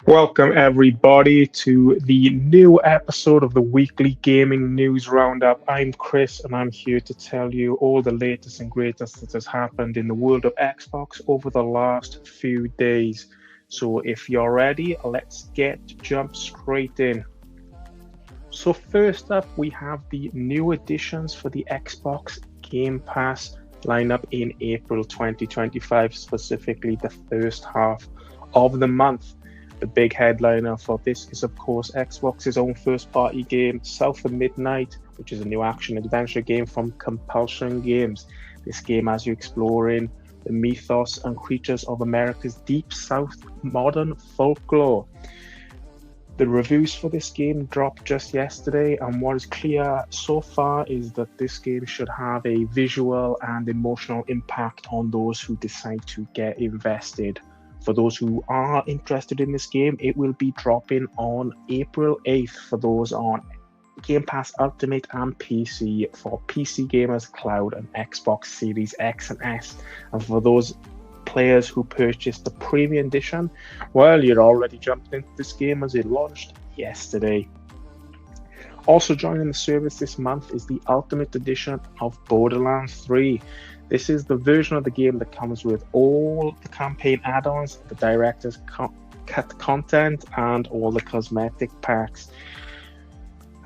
Welcome, everybody, to the new episode of the weekly gaming news roundup. I'm Chris, and I'm here to tell you all the latest and greatest that has happened in the world of Xbox over the last few days. So, if you're ready, let's jump straight in. So, first up, we have the new additions for the Xbox Game Pass lineup in April 2025, specifically the first half of the month. The big headliner for this is, of course, Xbox's own first party game, South of Midnight, which is a new action adventure game from Compulsion Games. This game has you exploring the mythos and creatures of America's deep south modern folklore. The reviews for this game dropped just yesterday, and what is clear so far is that this game should have a visual and emotional impact on those who decide to get invested. For those who are interested in this game, it will be dropping on April 8th for those on Game Pass Ultimate and PC, for PC gamers, cloud, and Xbox Series X and S. And for those players who purchased the premium edition, well, you're already jumped into this game as it launched yesterday. Also joining the service this month is the Ultimate Edition of Borderlands 3. This is the version of the game that comes with all the campaign add-ons, the director's cut content, and all the cosmetic packs.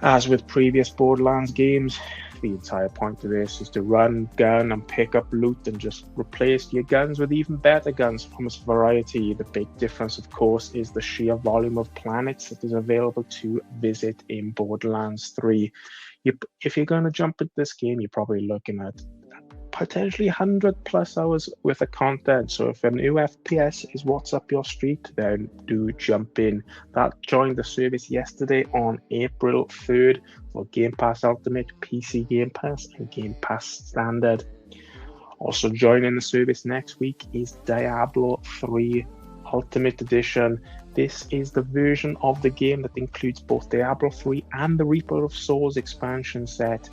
As with previous Borderlands games, the entire point of this is to run, gun, and pick up loot and just replace your guns with even better guns from its variety. The big difference, of course, is the sheer volume of planets that is available to visit in Borderlands 3. If you're going to jump into this game, you're probably looking at potentially 100 plus hours worth of content. So if a new FPS is what's up your street, then do jump in. That joined the service yesterday on April 3rd for Game Pass Ultimate, PC Game Pass, and Game Pass Standard. Also joining the service next week is Diablo 3 Ultimate Edition. This is the version of the game that includes both Diablo 3 and the Reaper of Souls expansion set.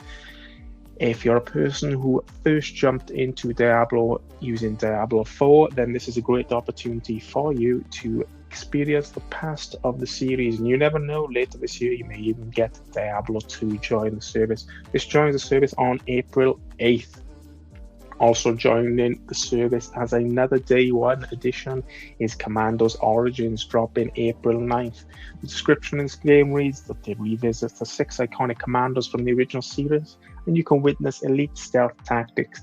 If you're a person who first jumped into Diablo using Diablo 4, then this is a great opportunity for you to experience the past of the series. And you never know, later this year you may even get Diablo 2 join the service. This joins the service on April 8th. Also joining the service as another Day 1 edition is Commandos Origins, dropping April 9th. The description in this game reads that they revisit the 6 iconic commandos from the original series, and you can witness elite stealth tactics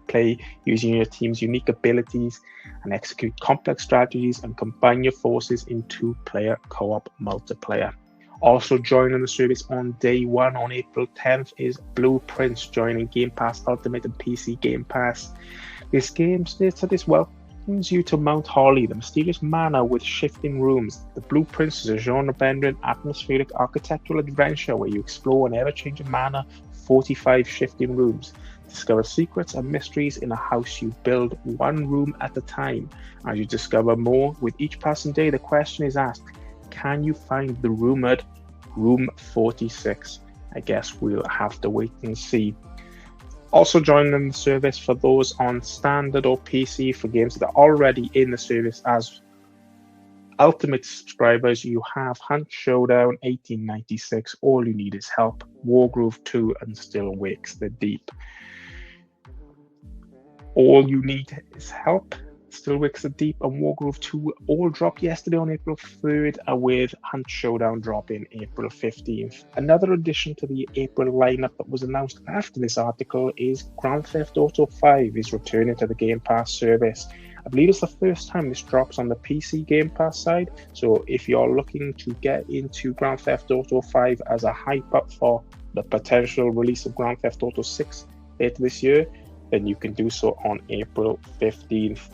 play using your team's unique abilities and execute complex strategies and combine your forces in 2-player co-op multiplayer. Also joining the service on Day 1 on April 10th is Blueprints, joining Game Pass Ultimate and PC Game Pass. This game states that it welcomes you to Mount Holly, the mysterious manor with shifting rooms. The Blueprints is a genre-bending, atmospheric architectural adventure where you explore an ever-changing manor, 45 shifting rooms. Discover secrets and mysteries in a house you build one room at a time. As you discover more with each passing day, the question is asked, can you find the rumored Room 46? I guess we'll have to wait and see. Also joining the service for those on standard or PC for games that are already in the service as Ultimate subscribers, you have Hunt Showdown 1896, All You Need Is Help, Wargroove 2, and Still Wakes the Deep. All You Need Is Help, Still Wakes the Deep, and Wargroove 2 all dropped yesterday on April 3rd, with Hunt Showdown dropping April 15th. Another addition to the April lineup that was announced after this article is Grand Theft Auto 5 is returning to the Game Pass service. I believe it's the first time this drops on the PC Game Pass side, so if you're looking to get into Grand Theft Auto 5 as a hype up for the potential release of Grand Theft Auto 6 later this year, then you can do so on April 15th.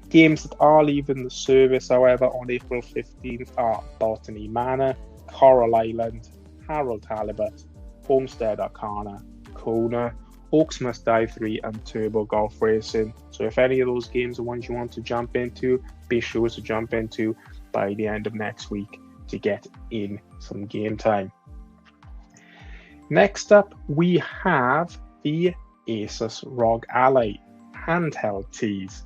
Games that are leaving the service, however, on April 15th are Botany Manor, Coral Island, Harold Halibut, Homestead Arcana, Kona, Oaks Must Die 3, and Turbo Golf Racing. So if any of those games are ones you want to jump into, be sure to jump into by the end of next week to get in some game time. Next up, we have the Asus ROG Ally handheld Tease.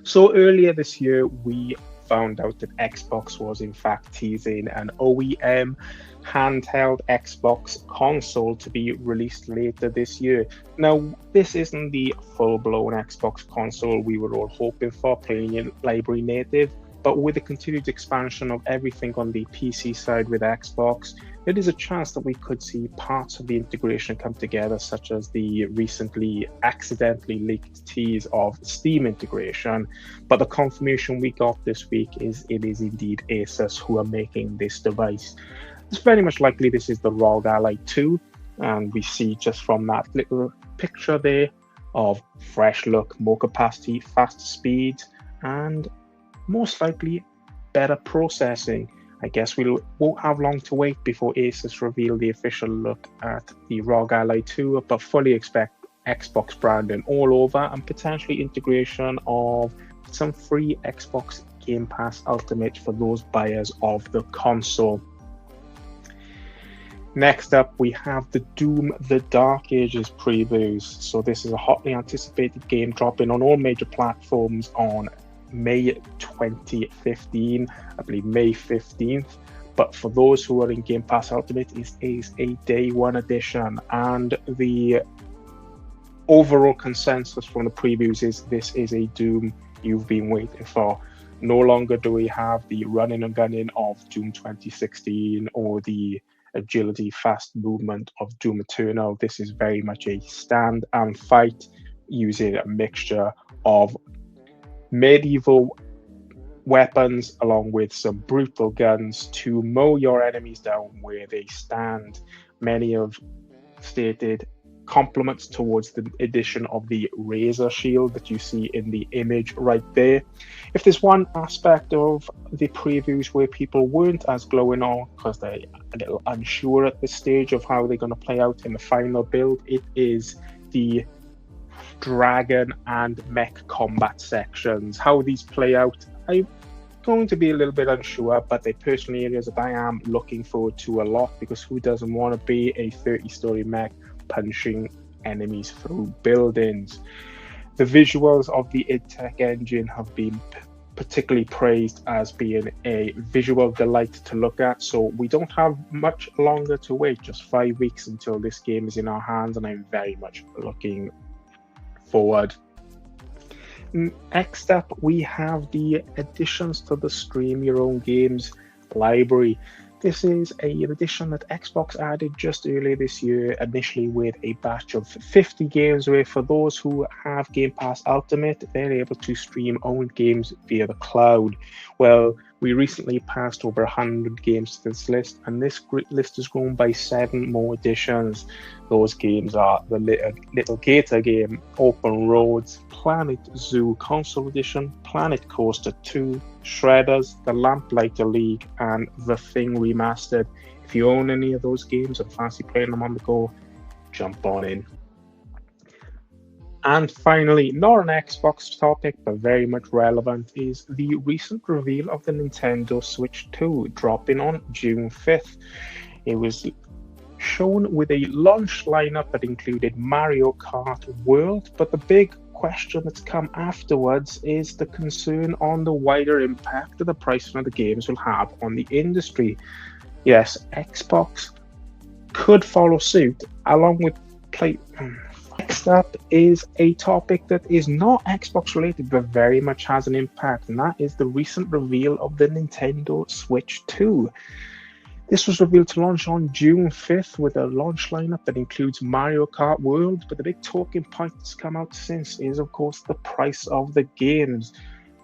So earlier this year, we found out that Xbox was in fact teasing an OEM handheld Xbox console to be released later this year. Now, this isn't the full-blown Xbox console we were all hoping for, playing in library native, but with the continued expansion of everything on the PC side with Xbox, there is a chance that we could see parts of the integration come together, such as the recently accidentally leaked tease of Steam integration. But the confirmation we got this week is it is indeed Asus who are making this device. It's very much likely this is the ROG Ally 2, and we see just from that little picture there of fresh look, more capacity, faster speeds, and most likely better processing. I guess we won't have long to wait before Asus reveal the official look at the ROG Ally 2, but fully expect Xbox branding all over and potentially integration of some free Xbox Game Pass Ultimate for those buyers of the console. Next up, we have the Doom The Dark Ages previews. So this is a hotly anticipated game dropping on all major platforms on May 2015, I believe May 15th. But for those who are in Game Pass Ultimate, it is a day one edition. And the overall consensus from the previews is this is a Doom you've been waiting for. No longer do we have the running and gunning of Doom 2016 or the agility, fast movement of Doom Eternal. This is very much a stand and fight using a mixture of medieval weapons along with some brutal guns to mow your enemies down where they stand. Many have stated compliments towards the addition of the razor shield that you see in the image right there. If there's one aspect of the previews where people weren't as glowing on because they're a little unsure at this stage of how they're going to play out in the final build, it is the dragon and mech combat sections. How these play out, I'm going to be a little bit unsure, but they're personal areas that I am looking forward to a lot, because who doesn't want to be a 30-story mech punching enemies through buildings? The visuals of the id Tech engine have been particularly praised as being a visual delight to look at, so we don't have much longer to wait, just 5 weeks until this game is in our hands, and I'm very much looking forward. Next up, we have the additions to the Stream Your Own Games library. This is an addition that Xbox added just earlier this year, initially with a batch of 50 games, where for those who have Game Pass Ultimate, they're able to stream own games via the cloud. Well, we recently passed over 100 games to this list, and this list has grown by 7 more additions. Those games are the Little Gator game, Open Roads, Planet Zoo Console Edition, Planet Coaster 2, Shredders, The Lamplighter League, and The Thing Remastered. If you own any of those games and fancy playing them on the go, jump on in. And finally, not an Xbox topic, but very much relevant, is the recent reveal of the Nintendo Switch 2, dropping on June 5th. It was shown with a launch lineup that included Mario Kart World, but the big question that's come afterwards is the concern on the wider impact that the pricing of the games will have on the industry. Yes, Xbox could follow suit along with Next up is a topic that is not Xbox related but very much has an impact, and that is the recent reveal of the Nintendo Switch 2. This was revealed to launch on June 5th with a launch lineup that includes Mario Kart World, but the big talking point that's come out since is, of course, the price of the games,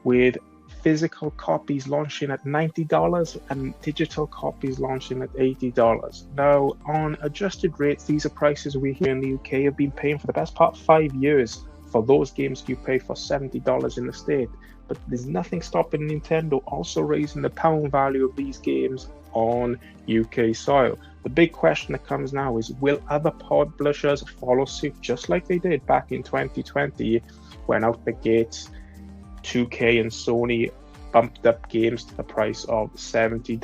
with physical copies launching at $90 and digital copies launching at $80. Now, on adjusted rates, these are prices we here in the UK have been paying for the best part of 5 years. For those games, you pay for $70 in the States, but there's nothing stopping Nintendo also raising the pound value of these games on UK soil. The big question that comes now is, will other publishers follow suit just like they did back in 2020 when out the gates 2K and Sony bumped up games to the price of $70?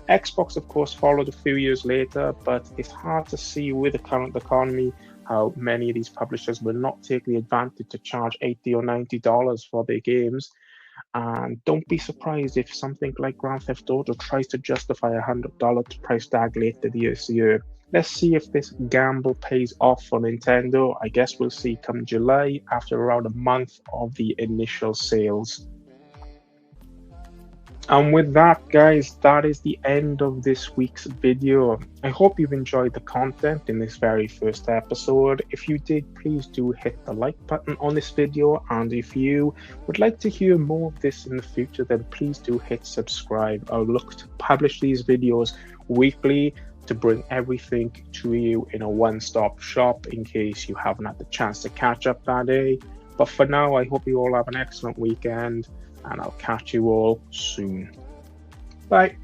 Xbox, of course, followed a few years later, but it's hard to see with the current economy how many of these publishers will not take the advantage to charge $80 or $90 for their games. And don't be surprised if something like Grand Theft Auto tries to justify a $100 price tag later this year. Let's see if this gamble pays off for Nintendo. I guess we'll see come July, after around a month of the initial sales. And with that, guys, that is the end of this week's video. I hope you've enjoyed the content in this very first episode. If you did, please do hit the like button on this video. And if you would like to hear more of this in the future, then please do hit subscribe. I'll look to publish these videos weekly to bring everything to you in a one-stop shop in case you haven't had the chance to catch up that day. But for now, I hope you all have an excellent weekend, and I'll catch you all soon. Bye.